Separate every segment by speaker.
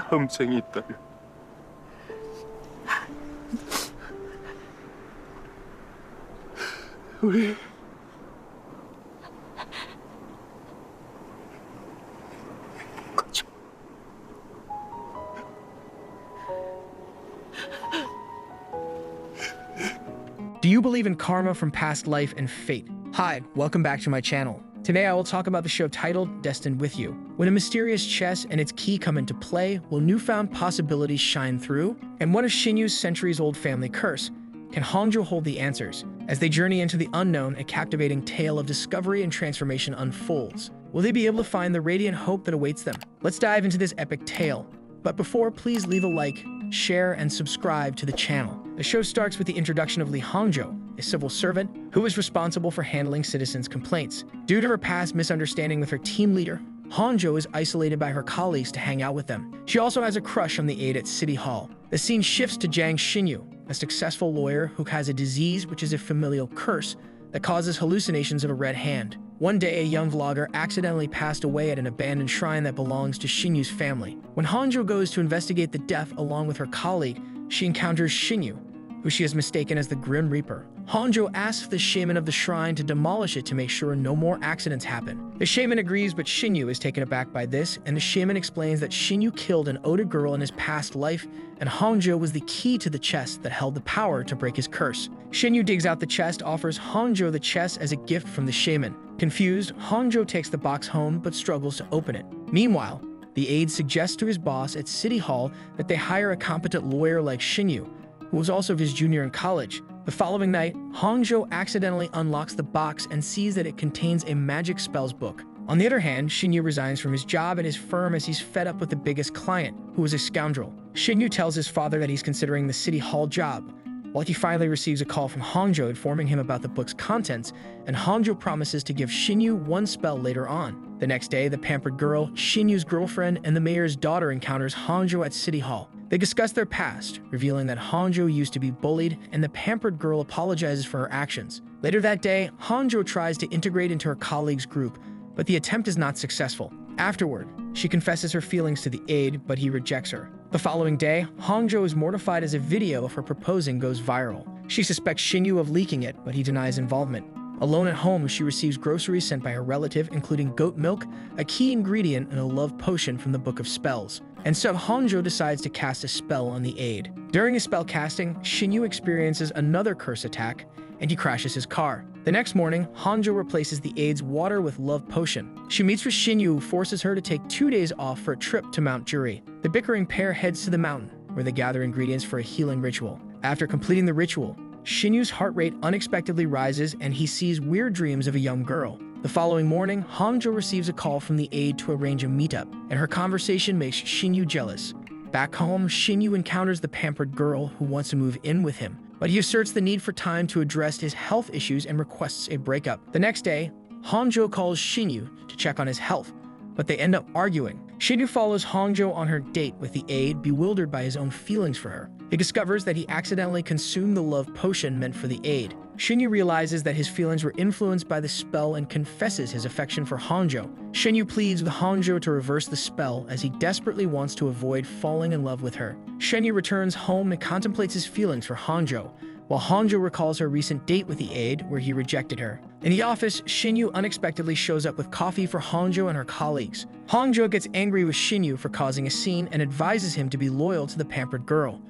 Speaker 1: 다음 생이 있다면 우리
Speaker 2: Do you believe in karma from past life and fate? Hi, welcome back to my channel. Today I will talk about the show titled Destined With You. When a mysterious chess and its key come into play, will newfound possibilities shine through? And what is Shinyu's centuries-old family curse? Can Hongjo hold the answers? As they journey into the unknown, a captivating tale of discovery and transformation unfolds. Will they be able to find the radiant hope that awaits them? Let's dive into this epic tale. But before, please leave a like, share, and subscribe to the channel. The show starts with the introduction of Lee Hongjo, a civil servant who is responsible for handling citizens' complaints. Due to her past misunderstanding with her team leader, Hongjo is isolated by her colleagues to hang out with them. She also has a crush on the aide at City Hall. The scene shifts to Jang Xinyu, a successful lawyer who has a disease which is a familial curse that causes hallucinations of a red hand. One day, a young vlogger accidentally passed away at an abandoned shrine that belongs to Shinyu's family. When Hongjo goes to investigate the death along with her colleague, she encounters Shinyu, who she has mistaken as the Grim Reaper. Hongjo asks the shaman of the shrine to demolish it to make sure no more accidents happen. The shaman agrees, but Shinyu is taken aback by this, and the shaman explains that Shinyu killed an Oda girl in his past life, and Hongjo was the key to the chest that held the power to break his curse. Shinyu digs out the chest, offers Hongjo the chest as a gift from the shaman. Confused, Hongjo takes the box home but struggles to open it. Meanwhile, the aide suggests to his boss at City Hall that they hire a competent lawyer like Shinyu, who was also his junior in college. The following night, Hongjo accidentally unlocks the box and sees that it contains a magic spells book. On the other hand, Shinyu resigns from his job at his firm as he's fed up with the biggest client, who is a scoundrel. Shinyu tells his father that he's considering the City Hall job, while he finally receives a call from Hongjo informing him about the book's contents, and Hongjo promises to give Shinyu one spell later on. The next day, the pampered girl, Shinyu's girlfriend, and the mayor's daughter encounters Hongjo at City Hall. They discuss their past, revealing that Hongjo used to be bullied, and the pampered girl apologizes for her actions. Later that day, Hongjo tries to integrate into her colleagues' group, but the attempt is not successful. Afterward, she confesses her feelings to the aide, but he rejects her. The following day, Hongjo is mortified as a video of her proposing goes viral. She suspects Shinyu of leaking it, but he denies involvement. Alone at home, she receives groceries sent by her relative, including goat milk, a key ingredient in a love potion from the Book of Spells. And so Hongjo decides to cast a spell on the aide. During his spell casting, Shinyu experiences another curse attack, and he crashes his car. The next morning, Hongjo replaces the aide's water with love potion. She meets with Shinyu, who forces her to take 2 days off for a trip to Mount Juri. The bickering pair heads to the mountain, where they gather ingredients for a healing ritual. After completing the ritual, Shinyu's heart rate unexpectedly rises and he sees weird dreams of a young girl. The following morning, Hongjo receives a call from the aide to arrange a meetup, and her conversation makes Shinyu jealous. Back home, Shinyu encounters the pampered girl who wants to move in with him, but he asserts the need for time to address his health issues and requests a breakup. The next day, Hongjo calls Shinyu to check on his health, but they end up arguing. Shinyu follows Hongjo on her date with the aide, bewildered by his own feelings for her. He discovers that he accidentally consumed the love potion meant for the aide. Shinyu realizes that his feelings were influenced by the spell and confesses his affection for Hongjo. Shinyu pleads with Hongjo to reverse the spell as he desperately wants to avoid falling in love with her. Shinyu returns home and contemplates his feelings for Hongjo, while Hongjo recalls her recent date with the aide where he rejected her. In the office, Shinyu unexpectedly shows up with coffee for Hongjo and her colleagues. Hongjo gets angry with Shinyu for causing a scene and advises him to be loyal to the pampered girl.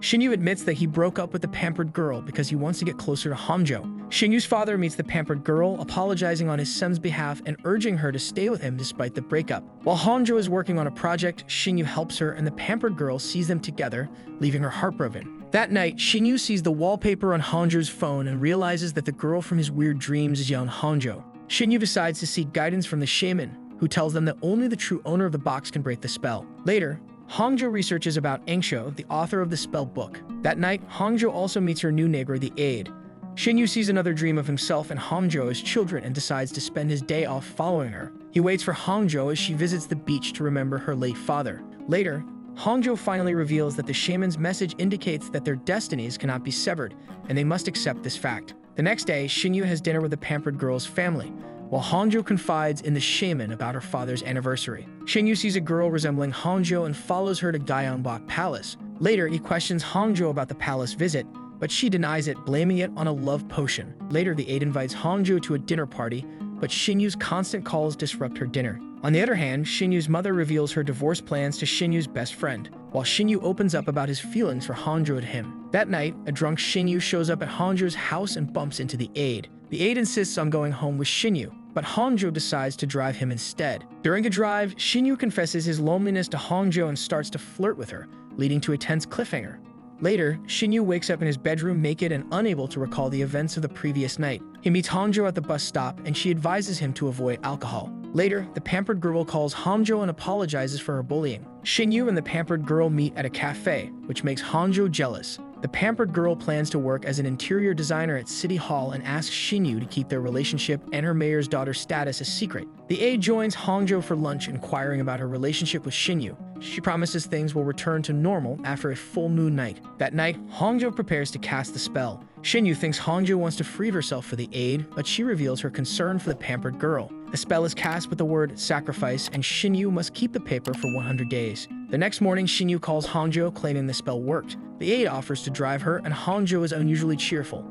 Speaker 2: Shinyu admits that he broke up with the pampered girl because he wants to get closer to Hongjo. Shinyu's father meets the pampered girl, apologizing on his son's behalf and urging her to stay with him despite the breakup. While Hongjo is working on a project, Shinyu helps her and the pampered girl sees them together, leaving her heartbroken. That night, Shinyu sees the wallpaper on Hongjo's phone and realizes that the girl from his weird dreams is young Hongjo. Shinyu decides to seek guidance from the shaman, who tells them that only the true owner of the box can break the spell. Later, Hongjo researches about Engsho, the author of the spell book. That night, Hongjo also meets her new neighbor, the aide. Shinyu sees another dream of himself and Hongjo as children and decides to spend his day off following her. He waits for Hongjo as she visits the beach to remember her late father. Later, Hongjo finally reveals that the shaman's message indicates that their destinies cannot be severed, and they must accept this fact. The next day, Shinyu has dinner with the pampered girl's family, while Hongjo confides in the shaman about her father's anniversary. Shinyu sees a girl resembling Hongjo and follows her to Gyeongbok Palace. Later, he questions Hongjo about the palace visit, but she denies it, blaming it on a love potion. Later, the aide invites Hongjo to a dinner party, but Shinyu's constant calls disrupt her dinner. On the other hand, Shinyu's mother reveals her divorce plans to Shinyu's best friend, while Shinyu opens up about his feelings for Hongjo and him. That night, a drunk Shinyu shows up at Hongjo's house and bumps into the aide. The aide insists on going home with Shinyu, but Hongjo decides to drive him instead. During a drive, Shinyu confesses his loneliness to Hongjo and starts to flirt with her, leading to a tense cliffhanger. Later, Shinyu wakes up in his bedroom naked and unable to recall the events of the previous night. He meets Hongjo at the bus stop, and she advises him to avoid alcohol. Later, the pampered girl calls Hongjo and apologizes for her bullying. Shinyu and the pampered girl meet at a cafe, which makes Hongjo jealous. The pampered girl plans to work as an interior designer at City Hall and asks Shinyu to keep their relationship and her mayor's daughter's status a secret. The aide joins Hongjo for lunch, inquiring about her relationship with Shinyu. She promises things will return to normal after a full moon night. That night, Hongjo prepares to cast the spell. Shinyu thinks Hongjo wants to free herself for the aide, but she reveals her concern for the pampered girl. The spell is cast with the word sacrifice, and Shinyu must keep the paper for 100 days. The next morning, Shinyu calls Hongjo, claiming the spell worked. The aide offers to drive her, and Hongjo is unusually cheerful.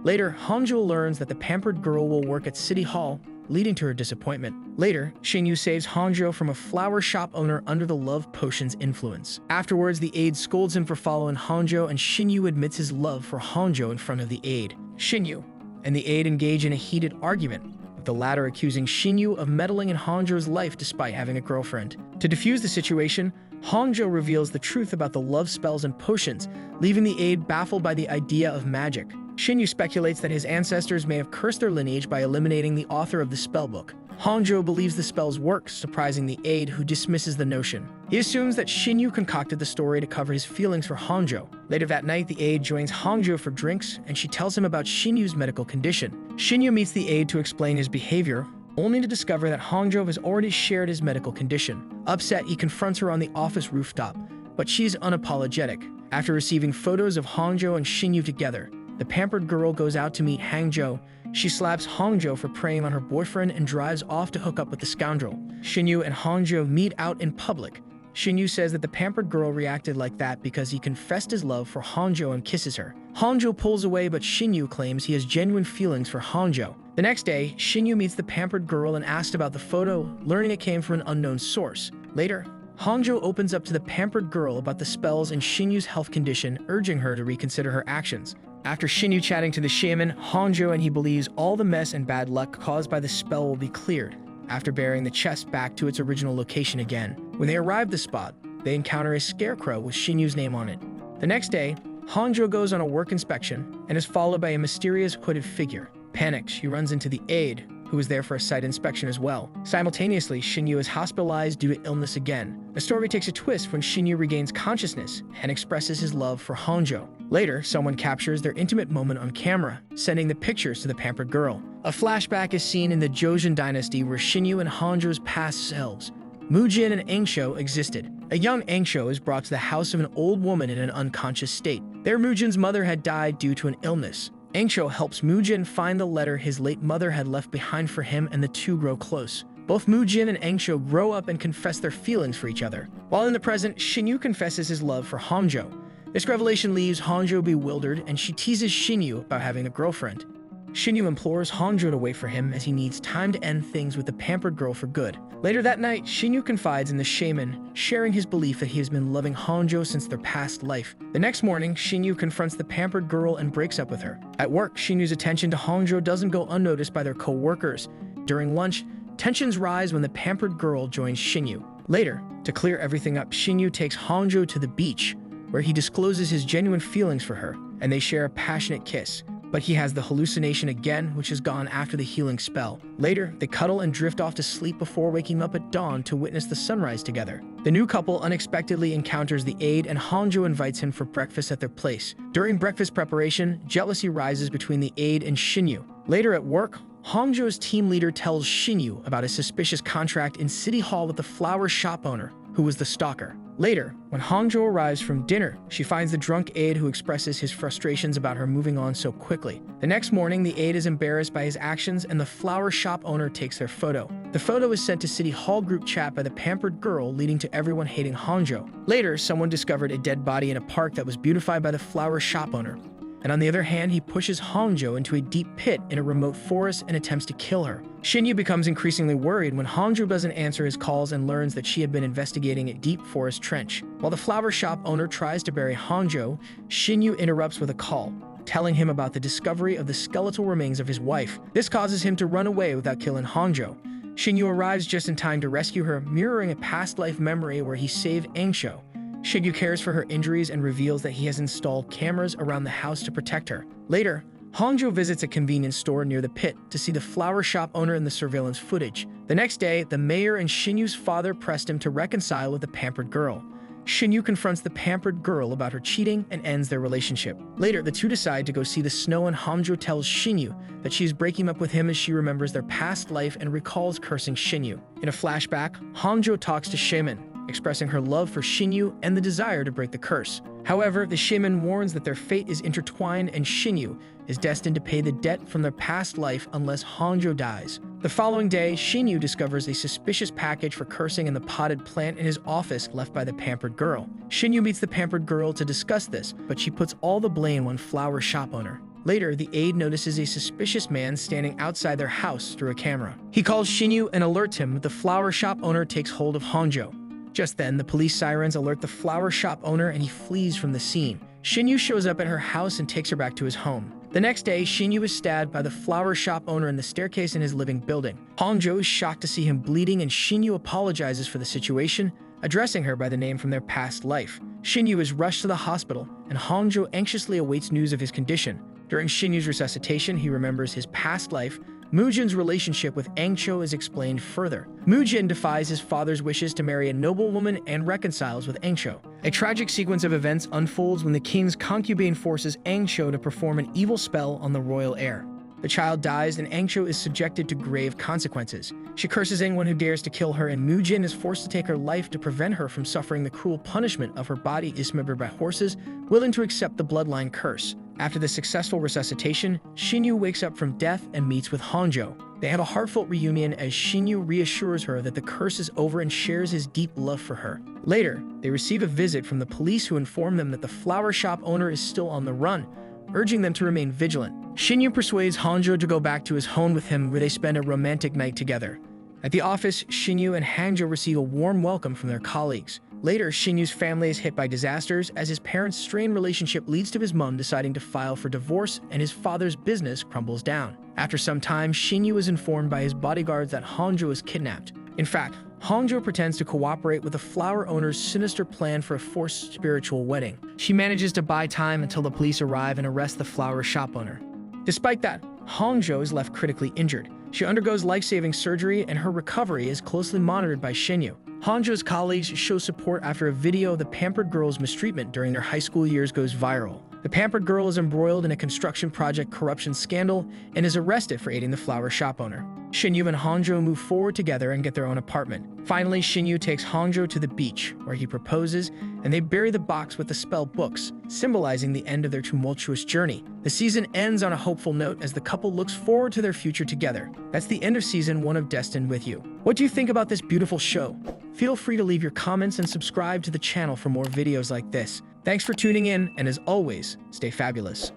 Speaker 2: Later, Hongjo learns that the pampered girl will work at City Hall, leading to her disappointment. Later, Shinyu saves Hongjo from a flower shop owner under the love potion's influence. Afterwards, the aide scolds him for following Hongjo, and Shinyu admits his love for Hongjo in front of the aide. Shinyu and the aide engage in a heated argument, with the latter accusing Shinyu of meddling in Hongjo's life despite having a girlfriend. To defuse the situation, Hongjo reveals the truth about the love spells and potions, leaving the aide baffled by the idea of magic. Shinyu speculates that his ancestors may have cursed their lineage by eliminating the author of the spellbook. Hongjo believes the spells work, surprising the aide, who dismisses the notion. He assumes that Shinyu concocted the story to cover his feelings for Hongjo. Later that night, the aide joins Hongjo for drinks, and she tells him about Shinyu's medical condition. Shinyu meets the aide to explain his behavior, only to discover that Hongjo has already shared his medical condition. Upset, he confronts her on the office rooftop, but she's unapologetic. After receiving photos of Hongjo and Shinyu together, the pampered girl goes out to meet Hangjo. She slaps Hongjo for preying on her boyfriend and drives off to hook up with the scoundrel. Shinyu and Hongjo meet out in public. Shinyu says that the pampered girl reacted like that because he confessed his love for Hongjo and kisses her. Hongjo pulls away, but Shinyu claims he has genuine feelings for Hongjo. The next day, Shinyu meets the pampered girl and asks about the photo, learning it came from an unknown source. Later, Hongjo opens up to the pampered girl about the spells and Shinyu's health condition, urging her to reconsider her actions. After Shinyu chatting to the shaman, Hongjo and he believes all the mess and bad luck caused by the spell will be cleared, after bearing the chest back to its original location again. When they arrive at the spot, they encounter a scarecrow with Shinyu's name on it. The next day, Hongjo goes on a work inspection and is followed by a mysterious hooded figure. Panicked, she runs into the aide, who is there for a site inspection as well. Simultaneously, Shinyu is hospitalized due to illness again. The story takes a twist when Shinyu regains consciousness and expresses his love for Hongjo. Later, someone captures their intimate moment on camera, sending the pictures to the pampered girl. A flashback is seen in the Joseon dynasty where Shinyu and Hongjo's past selves, Mujin and Angsho, existed. A young Angsho is brought to the house of an old woman in an unconscious state. There, Mujin's mother had died due to an illness. Angsho helps Mujin find the letter his late mother had left behind for him, and the two grow close. Both Mujin and Angsho grow up and confess their feelings for each other. While in the present, Shinyu confesses his love for Hongjo. This revelation leaves Hongjo bewildered, and she teases Shinyu about having a girlfriend. Shinyu implores Hongjo to wait for him as he needs time to end things with the pampered girl for good. Later that night, Shinyu confides in the shaman, sharing his belief that he has been loving Hongjo since their past life. The next morning, Shinyu confronts the pampered girl and breaks up with her. At work, Shinyu's attention to Hongjo doesn't go unnoticed by their co-workers. During lunch, tensions rise when the pampered girl joins Shinyu. Later, to clear everything up, Shinyu takes Hongjo to the beach, where he discloses his genuine feelings for her, and they share a passionate kiss. But he has the hallucination again, which is gone after the healing spell. Later, they cuddle and drift off to sleep before waking up at dawn to witness the sunrise together. The new couple unexpectedly encounters the aide, and Hongjo invites him for breakfast at their place. During breakfast preparation, jealousy rises between the aide and Shinyu. Later at work, Hongjo's team leader tells Shinyu about a suspicious contract in City Hall with the flower shop owner. who was the stalker. Later, when Hangzhou arrives from dinner, she finds the drunk aide who expresses his frustrations about her moving on so quickly. The next morning, the aide is embarrassed by his actions and the flower shop owner takes their photo. The photo is sent to City Hall group chat by the pampered girl, leading to everyone hating Hangzhou. Later, someone discovered a dead body in a park that was beautified by the flower shop owner. And on the other hand, he pushes Hangzhou into a deep pit in a remote forest and attempts to kill her. Xinyu becomes increasingly worried when Hangzhou doesn't answer his calls and learns that she had been investigating a deep forest trench. While the flower shop owner tries to bury Hangzhou, Xinyu interrupts with a call, telling him about the discovery of the skeletal remains of his wife. This causes him to run away without killing Hangzhou. Xinyu arrives just in time to rescue her, mirroring a past life memory where he saved Angshou. Xinyu cares for her injuries and reveals that he has installed cameras around the house to protect her. Later, Hangzhou visits a convenience store near the pit to see the flower shop owner in the surveillance footage. The next day, the mayor and Xinyu's father pressed him to reconcile with the pampered girl. Xinyu confronts the pampered girl about her cheating and ends their relationship. Later, the two decide to go see the snow and Hangzhou tells Xinyu that she is breaking up with him as she remembers their past life and recalls cursing Xinyu. In a flashback, Hangzhou talks to shaman, expressing her love for Xinyu and the desire to break the curse. However, the shaman warns that their fate is intertwined and Xinyu is destined to pay the debt from their past life unless Hangzhou dies. The following day, Xinyu discovers a suspicious package for cursing in the potted plant in his office left by the pampered girl. Xinyu meets the pampered girl to discuss this, but she puts all the blame on flower shop owner. Later, the aide notices a suspicious man standing outside their house through a camera. He calls Xinyu and alerts him that the flower shop owner takes hold of Hangzhou. Just then, the police sirens alert the flower shop owner and he flees from the scene. Xinyu shows up at her house and takes her back to his home. The next day, Xinyu is stabbed by the flower shop owner in the staircase in his living building. Hangzhou is shocked to see him bleeding and Xinyu apologizes for the situation, addressing her by the name from their past life. Xinyu is rushed to the hospital and Hangzhou anxiously awaits news of his condition. During Xinyu's resuscitation, he remembers his past life. Mujin's relationship with Angshou is explained further. Mujin defies his father's wishes to marry a noblewoman and reconciles with Angshou. A tragic sequence of events unfolds when the king's concubine forces Angshou to perform an evil spell on the royal heir. The child dies and Angshou is subjected to grave consequences. She curses anyone who dares to kill her and Mujin is forced to take her life to prevent her from suffering the cruel punishment of her body dismembered by horses, willing to accept the bloodline curse. After the successful resuscitation, Xinyu wakes up from death and meets with Hangzhou. They have a heartfelt reunion as Xinyu reassures her that the curse is over and shares his deep love for her. Later, they receive a visit from the police who inform them that the flower shop owner is still on the run, urging them to remain vigilant. Xinyu persuades Hangzhou to go back to his home with him where they spend a romantic night together. At the office, Xinyu and Hangzhou receive a warm welcome from their colleagues. Later, Xinyu's family is hit by disasters as his parents' strained relationship leads to his mom deciding to file for divorce and his father's business crumbles down. After some time, Xinyu is informed by his bodyguards that Hangzhou is kidnapped. In fact, Hangzhou pretends to cooperate with the flower owner's sinister plan for a forced spiritual wedding. She manages to buy time until the police arrive and arrest the flower shop owner. Despite that, Hangzhou is left critically injured. She undergoes life-saving surgery and her recovery is closely monitored by Xinyu. Hangzhou's colleagues show support after a video of the pampered girl's mistreatment during their high school years goes viral. The pampered girl is embroiled in a construction project corruption scandal and is arrested for aiding the flower shop owner. Xinyu and Hangzhou move forward together and get their own apartment. Finally, Xinyu takes Hangzhou to the beach, where he proposes, and they bury the box with the spell books, symbolizing the end of their tumultuous journey. The season ends on a hopeful note as the couple looks forward to their future together. That's the end of Season 1 of Destined With You. What do you think about this beautiful show? Feel free to leave your comments and subscribe to the channel for more videos like this. Thanks for tuning in, and as always, stay fabulous.